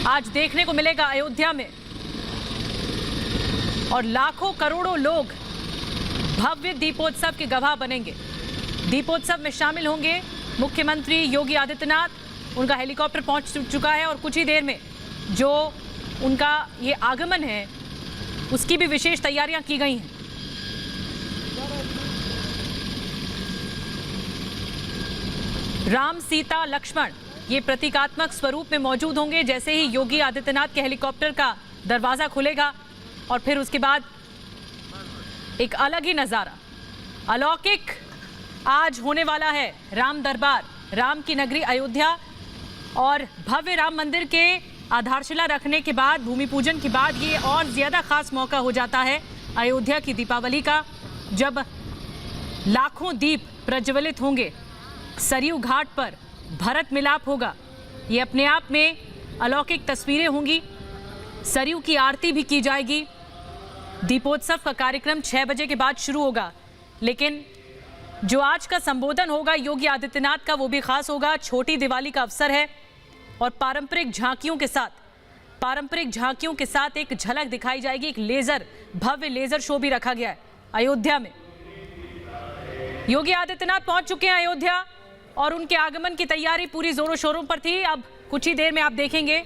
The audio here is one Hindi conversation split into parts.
आज देखने को मिलेगा अयोध्या में, और लाखों करोड़ों लोग भव्य दीपोत्सव के गवाह बनेंगे। दीपोत्सव में शामिल होंगे मुख्यमंत्री योगी आदित्यनाथ। उनका हेलीकॉप्टर पहुंच चुका है और कुछ ही देर में जो उनका ये आगमन है उसकी भी विशेष तैयारियां की गई हैं। राम, सीता, लक्ष्मण ये प्रतीकात्मक स्वरूप में मौजूद होंगे। जैसे ही योगी आदित्यनाथ के हेलीकॉप्टर का दरवाजा खुलेगा और फिर उसके बाद एक अलग ही नजारा, अलौकिक आज होने वाला है। राम दरबार, राम की नगरी अयोध्या, और भव्य राम मंदिर के आधारशिला रखने के बाद, भूमि पूजन के बाद ये और ज्यादा खास मौका हो जाता है अयोध्या की दीपावली का, जब लाखों दीप प्रज्वलित होंगे। सरयू घाट पर भरत मिलाप होगा। ये अपने आप में अलौकिक तस्वीरें होंगी। सरयू की आरती भी की जाएगी। दीपोत्सव का कार्यक्रम 6 बजे के बाद शुरू होगा, लेकिन जो आज का संबोधन होगा योगी आदित्यनाथ का वो भी खास होगा। छोटी दिवाली का अवसर है और पारंपरिक झांकियों के साथ एक झलक दिखाई जाएगी। एक लेजर, भव्य लेजर शो भी रखा गया है अयोध्या में। योगी आदित्यनाथ पहुंच चुके हैं अयोध्या और उनके आगमन की तैयारी पूरी जोरों शोरों पर थी। अब कुछ ही देर में आप देखेंगे।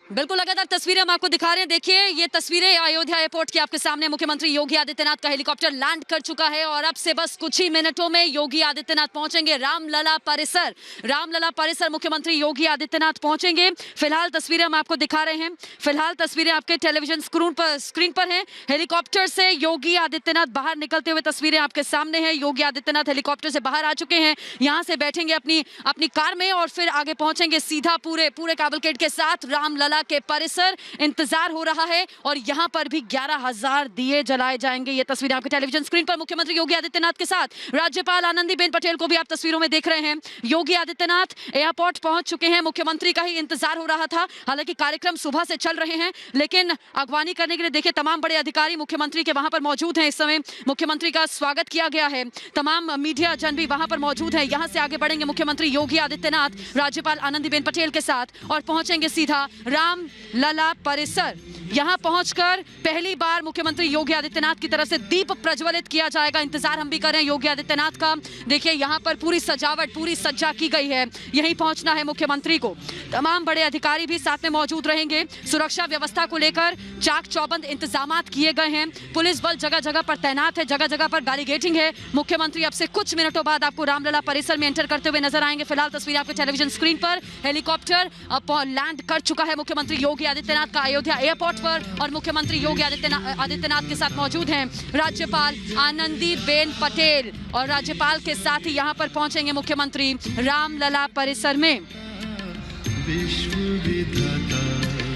बिल्कुल लगातार तस्वीरें हम आपको दिखा रहे हैं। देखिए ये तस्वीरें अयोध्या एयरपोर्ट की आपके सामने। मुख्यमंत्री योगी आदित्यनाथ का हेलीकॉप्टर लैंड कर चुका है और अब से बस कुछ ही मिनटों में योगी आदित्यनाथ पहुंचेंगे रामलला परिसर। रामलला परिसर मुख्यमंत्री योगी आदित्यनाथ पहुंचेंगे। फिलहाल तस्वीरें हम आपको दिखा रहे हैं। फिलहाल तस्वीरें आपके टेलीविजन स्क्रीन पर हैं। हेलीकॉप्टर से योगी आदित्यनाथ बाहर निकलते हुए तस्वीरें आपके सामने हैं। योगी आदित्यनाथ हेलीकॉप्टर से बाहर आ चुके हैं। यहाँ से बैठेंगे अपनी कार में और फिर आगे पहुंचेंगे सीधा पूरे कैवलकेड के साथ रामलला के परिसर। इंतजार हो रहा है और यहां पर भी 11,000 दिए जलाए जाएंगे। ये तस्वीरें आपके टेलीविजन स्क्रीन पर मुख्यमंत्री योगी आदित्यनाथ के साथ राज्यपाल आनंदीबेन पटेल को भी आप तस्वीरों में देख रहे हैं। योगी आदित्यनाथ एयरपोर्ट पहुंच चुके हैं। मुख्यमंत्री का ही इंतजार हो रहा था। हालांकि कार्यक्रम सुबह से चल रहे हैं, लेकिन अगवानी करने के लिए देखिए तमाम बड़े अधिकारी मुख्यमंत्री के वहां पर मौजूद हैं। इस समय मुख्यमंत्री का स्वागत किया गया है। तमाम मीडिया जन भी वहां पर मौजूद है। यहां से आगे बढ़ेंगे मुख्यमंत्री योगी आदित्यनाथ राज्यपाल आनंदीबेन पटेल के साथ और पहुंचेंगे सीधा रामलला परिसर। यहां पहुंचकर पहली बार मुख्यमंत्री योगी आदित्यनाथ की तरफ से दीप प्रज्वलित किया जाएगा। इंतजार हम भी कर रहे हैं योगी आदित्यनाथ का। देखिए यहां पर पूरी सजावट, पूरी सज्जा की गई है। यहीं पहुंचना है मुख्यमंत्री को। तमाम बड़े अधिकारी भी साथ में मौजूद रहेंगे। सुरक्षा व्यवस्था को लेकर चाक चौबंद इंतजामात किए गए हैं। पुलिस बल जगह जगह पर तैनात है, जगह जगह पर बैरिकेडिंग है। मुख्यमंत्री अब से कुछ मिनटों बाद आपको रामलला परिसर में एंटर करते हुए नजर आएंगे। फिलहाल तस्वीर आपके टेलीविजन स्क्रीन पर। हेलीकॉप्टर लैंड कर चुका है मुख्यमंत्री योगी आदित्यनाथ का अयोध्या एयरपोर्ट पर और मुख्यमंत्री योगी आदित्यनाथ के साथ मौजूद हैं राज्यपाल आनंदीबेन पटेल और राज्यपाल के साथ ही यहां पर पहुंचेंगे मुख्यमंत्री रामलला परिसर में।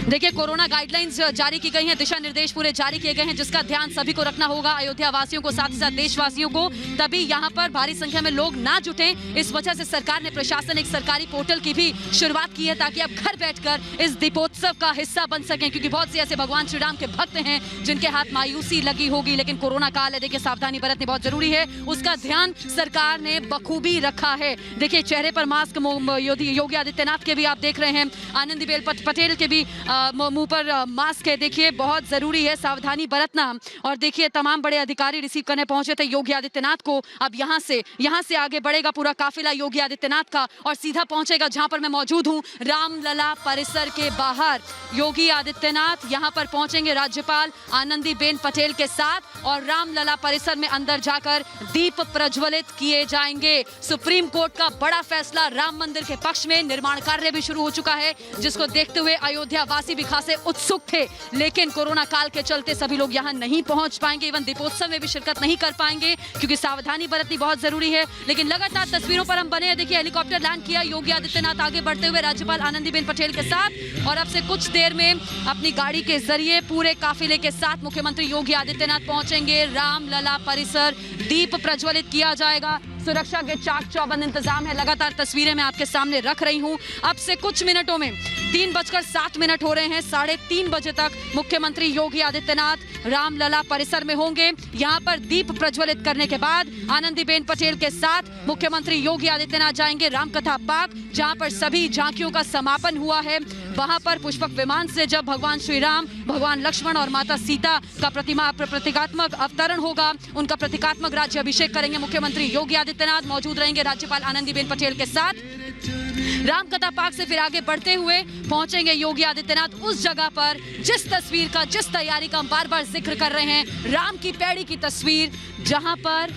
देखिए कोरोना गाइडलाइंस जारी की गई हैं, दिशा निर्देश पूरे जारी किए गए हैं, जिसका ध्यान सभी को रखना होगा, अयोध्या वासियों को, साथ ही साथ देशवासियों को। तभी यहां पर भारी संख्या में लोग ना जुटें। इस वजह से सरकार ने प्रशासन एक सरकारी पोर्टल की भी शुरुआत की है ताकि आप घर बैठकर इस दीपोत्सव का हिस्सा बन सकें, क्योंकि बहुत से ऐसे भगवान श्री राम के भक्त हैं जिनके हाथ मायूसी लगी होगी। लेकिन कोरोना काल है, देखिए सावधानी बरतनी बहुत जरूरी है, उसका ध्यान सरकार ने बखूबी रखा है। देखिए चेहरे पर मास्क योगी आदित्यनाथ के भी आप देख रहे हैं, आनंदीबेन पटेल के भी मुंह पर मास्क है। देखिए बहुत जरूरी है सावधानी बरतना। और देखिए तमाम बड़े अधिकारी रिसीव करने पहुंचे थे योगी आदित्यनाथ को। अब यहां से आगे बढ़ेगा पूरा काफिला योगी आदित्यनाथ का और सीधा पहुंचेगा जहां पर मैं मौजूद हूं, रामलला परिसर के बाहर। योगी आदित्यनाथ यहां पर पहुंचेंगे राज्यपाल आनंदीबेन पटेल के साथ और रामलला परिसर में अंदर जाकर दीप प्रज्वलित किए जाएंगे। सुप्रीम कोर्ट का बड़ा फैसला राम मंदिर के पक्ष में, निर्माण कार्य भी शुरू हो चुका है, जिसको देखते हुए अयोध्या वासी भी खासे उत्सुक थे। लेकिन कोरोना काल के चलते सभी लोग यहां नहीं पहुंच पाएंगे, इवन दीपोत्सव में भी शिरकत नहीं कर पाएंगे, क्योंकि सावधानी बरतनी बहुत जरूरी है। लेकिन लगातार तस्वीरों पर हम बने हैं। देखिए हेलीकॉप्टर लैंड किया, योगी आदित्यनाथ आगे बढ़ते हुए राज्यपाल आनंदीबेन पटेल के साथ, और अब से कुछ देर में अपनी गाड़ी के जरिए पूरे काफिले के साथ मुख्यमंत्री योगी आदित्यनाथ पहुंचेंगे रामलला परिसर। दीप प्रज्वलित किया जाएगा, सुरक्षा के चाक चौबंद इंतजाम है। लगातार तस्वीरें मैं आपके सामने रख रही हूं। अब से कुछ मिनटों में 3:07 हो रहे हैं, 3:30 बजे तक मुख्यमंत्री योगी आदित्यनाथ रामलला परिसर में होंगे। यहां पर दीप प्रज्वलित करने के बाद आनंदीबेन पटेल के साथ मुख्यमंत्री योगी आदित्यनाथ जाएंगे रामकथा पार्क, जहां पर सभी झांकियों का समापन हुआ है। वहां पर पुष्पक विमान से जब भगवान श्री राम, भगवान लक्ष्मण और माता सीता का प्रतीकात्मक अवतरण होगा, उनका प्रतीकात्मक राज्य अभिषेक करेंगे मुख्यमंत्री योगी आदित्यनाथ। मौजूद रहेंगे राज्यपाल आनंदीबेन पटेल के साथ। रामकथा पार्क से फिर आगे बढ़ते हुए पहुंचेंगे योगी आदित्यनाथ उस जगह पर जिस तैयारी का हम बार बार जिक्र कर रहे हैं, राम की पैड़ी की तस्वीर, जहां पर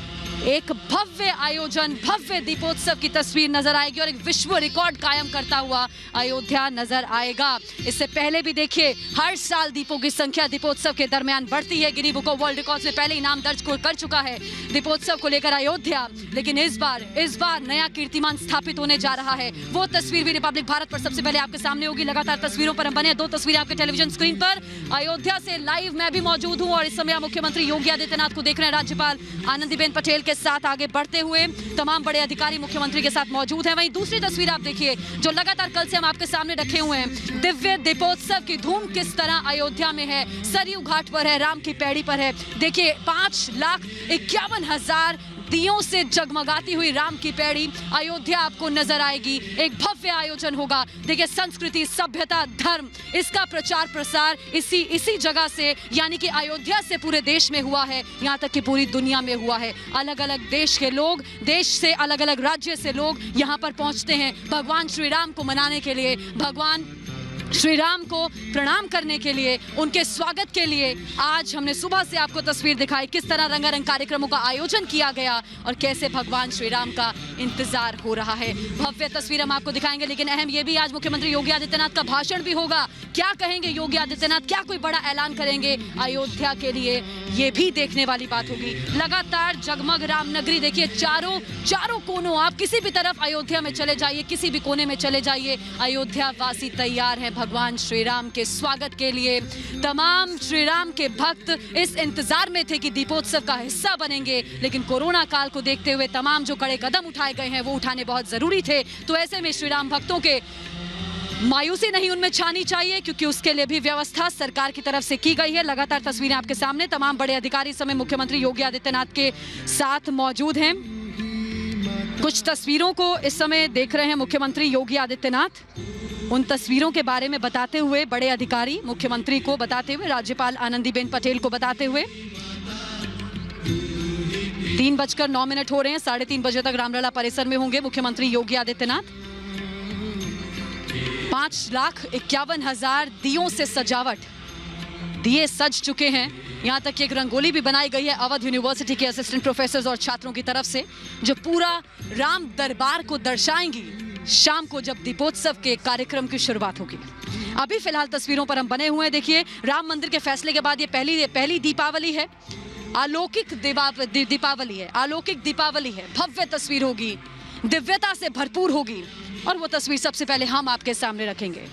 एक भव्य आयोजन, भव्य दीपोत्सव की तस्वीर नजर आएगी और एक विश्व रिकॉर्ड कायम करता हुआ अयोध्या नजर आएगा। इससे पहले भी देखिए, हर साल दीपों की संख्या दीपोत्सव के दरमियान बढ़ती है। Guinness book of world records में पहले इनाम दर्ज कर चुका है दीपोत्सव को लेकर अयोध्या, लेकिन इस बार नया कीर्तिमान स्थापित होने जा रहा है। वो तस्वीर भी रिपब्लिक भारत पर सबसे पहले आपके सामने होगी। लगातार तस्वीरों पर हम बने, 2 तस्वीरें आपके टेलीविजन स्क्रीन पर। अयोध्या से लाइव मैं भी मौजूद हूँ और इस समय मुख्यमंत्री योगी आदित्यनाथ को देख रहे हैं। राज्यपाल आनंदीबेन पटेल के साथ आगे बढ़ते हुए तमाम बड़े अधिकारी मुख्यमंत्री के साथ मौजूद हैं। वहीं दूसरी तस्वीर आप देखिए, जो लगातार कल से हम आपके सामने रखे हुए हैं। दिव्य दीपोत्सव की धूम किस तरह अयोध्या में है, सरयू घाट पर है, राम की पैड़ी पर है। देखिए, 5,51,000 दियों से जगमगाती हुई राम की पैड़ी अयोध्या आपको नजर आएगी। एक भव्य आयोजन होगा। देखिए, संस्कृति, सभ्यता, धर्म, इसका प्रचार प्रसार इसी जगह से, यानी कि अयोध्या से पूरे देश में हुआ है, यहाँ तक कि पूरी दुनिया में हुआ है। अलग अलग देश के लोग, देश से अलग अलग राज्य से लोग यहाँ पर पहुँचते हैं भगवान श्री राम को मनाने के लिए, भगवान श्री राम को प्रणाम करने के लिए, उनके स्वागत के लिए। आज हमने सुबह से आपको तस्वीर दिखाई किस तरह रंगारंग कार्यक्रमों का आयोजन किया गया और कैसे भगवान श्री राम का इंतजार हो रहा है। भव्य तस्वीर हम आपको दिखाएंगे, लेकिन अहम ये भी, आज मुख्यमंत्री योगी आदित्यनाथ का भाषण भी होगा। क्या कहेंगे योगी आदित्यनाथ, क्या कोई बड़ा ऐलान करेंगे अयोध्या के लिए, ये भी देखने वाली बात होगी। लगातार जगमग रामनगरी, देखिए चारों कोनों, आप किसी भी तरफ अयोध्या में चले जाइए, किसी भी कोने में चले जाइए, अयोध्या वासी तैयार है भगवान श्री राम के स्वागत के लिए। तमाम श्री राम के भक्त इस इंतजार में थे कि दीपोत्सव का हिस्सा बनेंगे, लेकिन कोरोना काल को देखते हुए तमाम जो कड़े कदम उठाए गए हैं वो उठाने बहुत जरूरी थे। तो ऐसे में श्री राम भक्तों के मायूसी नहीं उनमें छानी चाहिए, क्योंकि उसके लिए भी व्यवस्था सरकार की तरफ से की गई है। लगातार तस्वीरें आपके सामने, तमाम बड़े अधिकारी इस समय मुख्यमंत्री योगी आदित्यनाथ के साथ मौजूद हैं। कुछ तस्वीरों को इस समय देख रहे हैं मुख्यमंत्री योगी आदित्यनाथ। उन तस्वीरों के बारे में बताते हुए बड़े अधिकारी मुख्यमंत्री को बताते हुए, राज्यपाल आनंदीबेन पटेल को बताते हुए, 3:09 हो रहे हैं, 3:30 बजे तक रामलला परिसर में होंगे मुख्यमंत्री योगी आदित्यनाथ। 5,51,000 दियों से सजावट, दिए सज चुके हैं। यहाँ तक कि एक रंगोली भी बनाई गई है अवध यूनिवर्सिटी के असिस्टेंट प्रोफेसर और छात्रों की तरफ से, जो पूरा राम दरबार को दर्शाएंगी शाम को जब दीपोत्सव के कार्यक्रम की शुरुआत होगी। अभी फिलहाल तस्वीरों पर हम बने हुए हैं। देखिए, राम मंदिर के फैसले के बाद ये पहली दीपावली है, अलौकिक दीपावली है, अलौकिक दीपावली है। भव्य तस्वीर होगी, दिव्यता से भरपूर होगी, और वो तस्वीर सबसे पहले हम आपके सामने रखेंगे।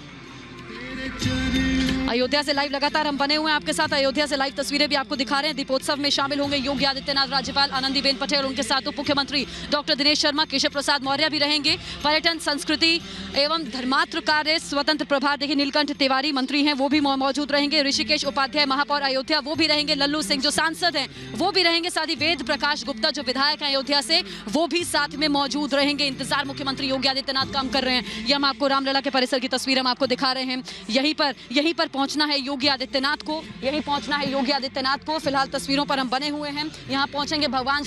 अयोध्या से लाइव लगातार हम बने हुए हैं आपके साथ। अयोध्या से लाइव तस्वीरें भी आपको दिखा रहे हैं। दीपोत्सव में शामिल होंगे योगी आदित्यनाथ, राज्यपाल आनंदीबेन पटेल, उनके साथ उप मुख्यमंत्री डॉक्टर दिनेश शर्मा, केशव प्रसाद मौर्य भी रहेंगे। पर्यटन, संस्कृति एवं धर्मात्र कार्य स्वतंत्र प्रभार, देखिए नीलकंठ तिवारी मंत्री हैं, वो भी मौजूद रहेंगे। ऋषिकेश उपाध्याय, महापौर अयोध्या, वो भी रहेंगे। लल्लू सिंह जो सांसद हैं वो भी रहेंगे। साथ ही वेद प्रकाश गुप्ता जो विधायक हैं अयोध्या से, वो भी साथ में मौजूद रहेंगे। इंतजार मुख्यमंत्री योगी आदित्यनाथ काम कर रहे हैं। ये हम आपको रामलला के परिसर की तस्वीर हम आपको दिखा रहे हैं। यहीं पर पहुंचना है योगी आदित्यनाथ को, यहीं पहुंचना है योगी आदित्यनाथ को। फिलहाल तस्वीरों पर हम बने हुए हैं। यहाँ पहुंचेंगे भगवान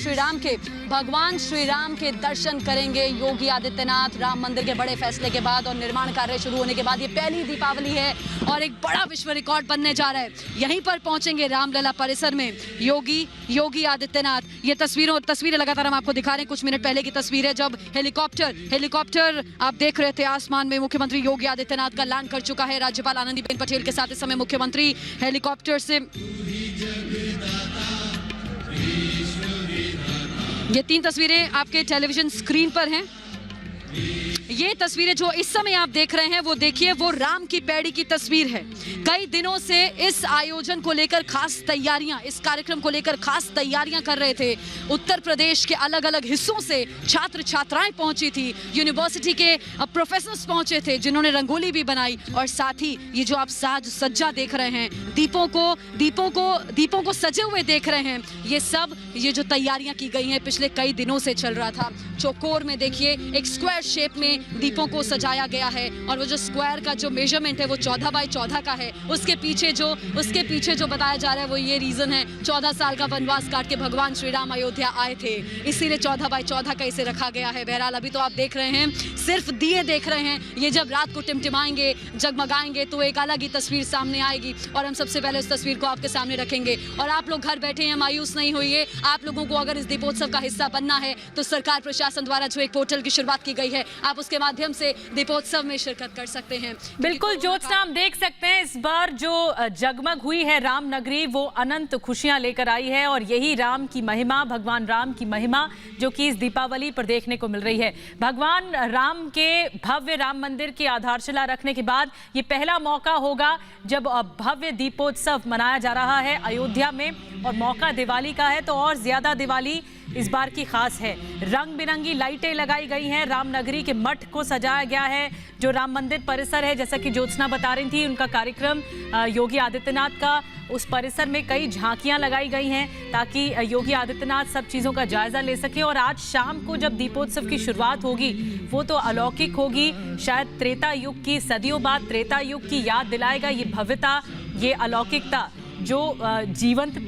श्री राम के दर्शन करेंगे योगी आदित्यनाथ। राम मंदिर के बड़े फैसले के बाद और निर्माण कार्य शुरू होने के बाद ये पहली दीपावली है और एक बड़ा विश्व रिकॉर्ड बनने जा रहा है। यहीं पर पहुंचेंगे रामलला परिसर में योगी आदित्यनाथ। ये तस्वीरें लगातार हम आपको दिखा रहे हैं। कुछ मिनट पहले की तस्वीर है जब हेलीकॉप्टर आप देख रहे थे आसमान में। मुख्यमंत्री योगी आदित्यनाथ का लैंड कर चुका है। राज्यपाल आनंदीबेन पटेल के साथ इस समय मुख्यमंत्री हेलीकॉप्टर से, ये 3 तस्वीरें आपके टेलीविजन स्क्रीन पर हैं। ये तस्वीरें जो इस समय आप देख रहे हैं वो देखिए, वो राम की पैड़ी की तस्वीर है। कई दिनों से इस आयोजन को लेकर खास तैयारियां, इस कार्यक्रम को लेकर खास तैयारियां कर रहे थे। उत्तर प्रदेश के अलग अलग हिस्सों से छात्र छात्राएं पहुंची थी, यूनिवर्सिटी के प्रोफेसर्स पहुंचे थे जिन्होंने रंगोली भी बनाई, और साथ ही ये जो आप साज सज्जा देख रहे हैं, दीपों को सजे हुए देख रहे हैं, ये जो तैयारियां की गई हैं पिछले कई दिनों से चल रहा था। चौकोर में देखिए एक स्क्वायर शेप में दीपों को सजाया गया है, और वो जो स्क्वायर का जो मेजरमेंट है वो 14 बाय 14 का है। उसके पीछे जो बताया जा रहा है वो ये रीजन है, 14 साल का वनवास काट के भगवान श्री राम अयोध्या आए थे, इसीलिए 14 बाय 14 का इसे रखा गया है। बहरहाल अभी तो आप देख रहे हैं, सिर्फ दिए देख रहे हैं, ये जब रात को टिमटिमाएंगे, जगमगाएंगे तो एक अलग ही तस्वीर सामने आएगी, और हम सबसे पहले उस तस्वीर को आपके सामने रखेंगे। और आप लोग घर बैठे हैं, मायूस नहीं होइए। आप लोगों को अगर इस दीपोत्सव का हिस्सा बनना है तो सरकार प्रशासन द्वारा जो एक पोर्टल की शुरुआत की गई है, आप उसके माध्यम से दीपोत्सव में शिरकत कर सकते हैं। बिल्कुल ज्योत्सना, हम देख सकते हैं इस बार जो जगमग हुई है राम नगरी, वो अनंत खुशियां लेकर आई है, और यही राम की महिमा, भगवान राम की महिमा जो कि इस दीपावली पर देखने को मिल रही है। भगवान राम के भव्य राम मंदिर की आधारशिला रखने के बाद ये पहला मौका होगा जब भव्य दीपोत्सव मनाया जा रहा है अयोध्या में, और मौका दिवाली का है तो और ज्यादा दिवाली इस बार की खास है। रंग बिरंगी लाइटें लगाई गई हैं, रामनगरी के मठ को सजाया गया है। जो राम मंदिर परिसर है, जैसा कि ज्योत्सना बता रही थी, उनका कार्यक्रम योगी आदित्यनाथ का, उस परिसर में कई झांकियां लगाई गई हैं ताकि योगी आदित्यनाथ सब चीज़ों का जायजा ले सके। और आज शाम को जब दीपोत्सव की शुरुआत होगी वो तो अलौकिक होगी, शायद त्रेता युग की, सदियों बाद त्रेता युग की याद दिलाएगा ये भव्यता, ये अलौकिकता, जो जीवंतता